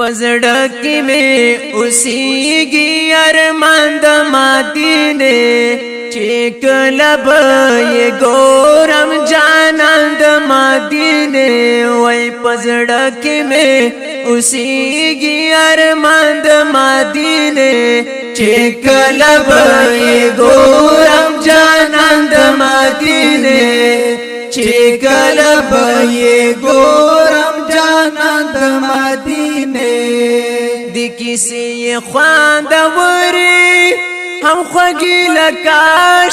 پزړه کې مې اوسېږي ارمان د مدینه چې کله به یې ګورم جانان د مدینه وای پزړه کې مې اوسېږي ارمان د مدینه چې کله به یې ګورم جانان د مدینه چې کله به یې ګورم جانان د مدینه د کیسې خواندوري هم خوږی لکه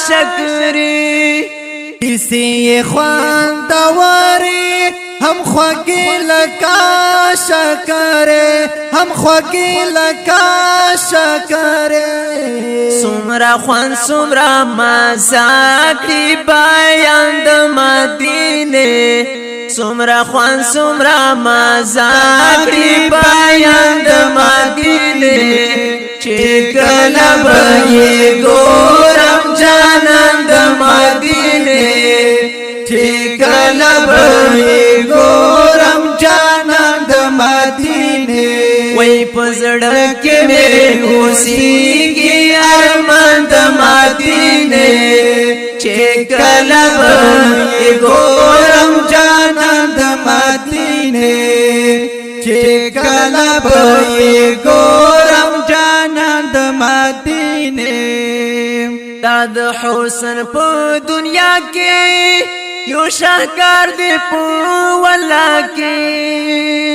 شکرې کیسې خواندوري هم خوږی لکه شکرې هم خوږی لکه شکرې سمرا خوان سمرا مزاقی بیان د مدینه سمرا خوان سمرا مزاقی بیان د مدینه چې کله به یې ګورم جانان د مدینه چې کله به یې ګورم جانان د مدینه وای پزړه کې مې اوسېږي ارمان د مدینه چې کله به یې ګورم جانان د مدینه چې کله به یې ګورم جانان د مدینه دا د حسن په دنیا کې یو شاهکار دی په ولا کې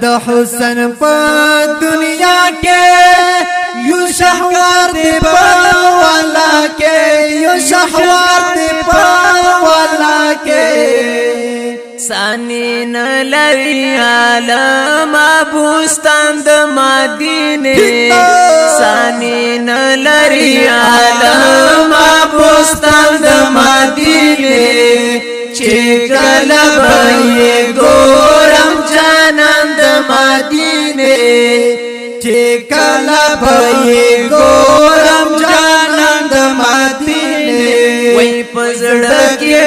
د حسن په دنیا کې یو شاهکار دی په ولا کې یو شاهکار دی په ولا کې سانی نلری عالم بوستان د مدینه سانی نلری عالم بوستان د مدینه چې کله به یې ګورم جانان د مدینه چې کله به یې ګورم جانان د مدینه وای پزړه کې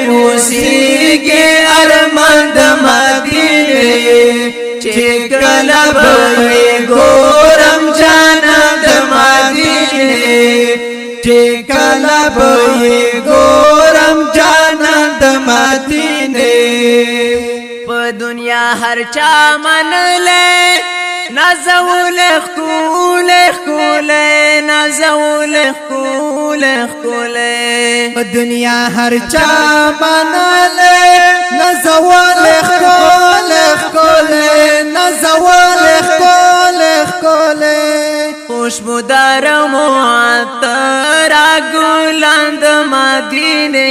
اوسېږي ارمان د مدینه چې کله به یې ګورم جانان د مدینه چې کله به یې ګورم جانان د مدینه په دنیا هر چا منلې نازول خول خول نازول خول خول په دنیا هر چا منلې نازول خول خول نازول خول خول خوشبودار معطر ګلان د مدینه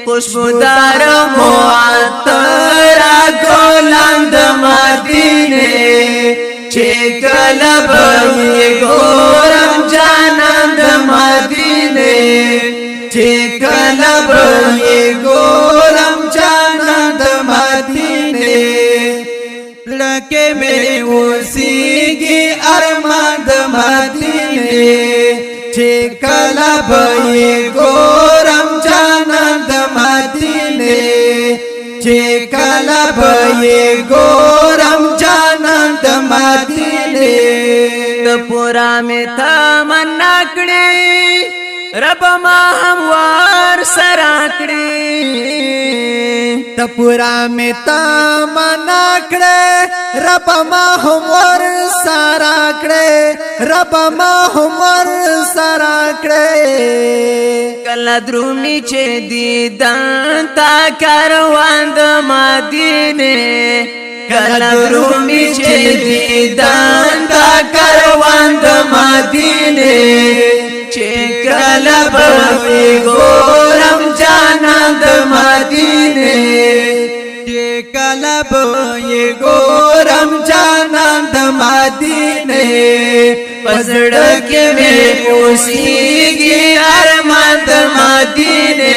خوشبودار معطر ګلان د مدینه چې کله به یې ګورم جانان د مدینه چې کله به یې ګورم جانان د مدینه لکه مې اوسېږي ارمان د مدینه چې کله به یې ګورم جانان د مدینه چې کله به یې ګورم جانان د مدینه د پورا مې تمنا کړې رب ما هموار سره کړې د پورا مې تمنا کړې رب ما هموار سره کړې رب ما هموار سره کړې کله درومي چې دیدن تا کاروان د مدینه کله درومي چې دیدن تا کاروان د مدینه چې کله به ګورم جانان د مدینه چې کله به ګورم جانان د مدینه پزړه کې مې اوسېږي ارمان د مدینه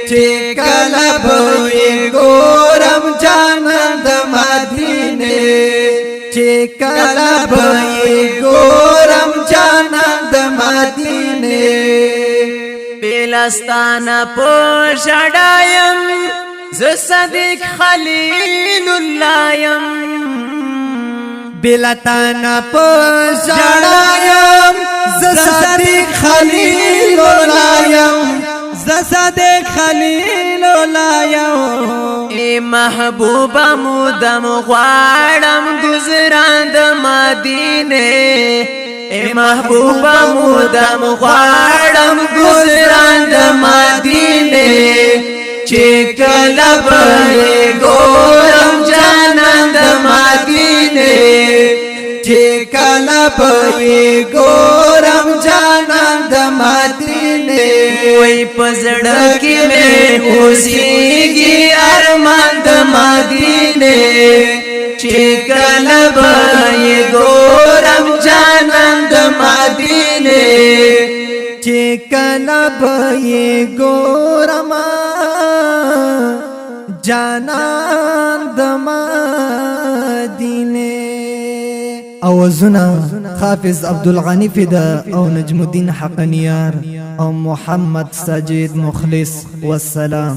چې کله به ګورم جانان د مدینه چې کله به ګورم جانان د مدینه بلستان په شډایم ز صدیق خلیل الله یم بلتانا پا جڑایم صدیق خلیل الله یم صدیق خلیل الله یم ای محبوبا مودم غواړم گزران د مدینه ای محبوبا مودم غواړم گزران د مدینه چې کله به ګورم جانان د مدینه چې کله به ګورم جانان د مدینه وای پزړه کې مې اوسېږي ارمان د مدینه چې کله به ګورم جانان د مدینه چې کله به ګورم جانان د مدینه اوازونه حافظ عبدالغنی فدا او نجم الدین حقنیار او محمد ساجد مخلص والسلام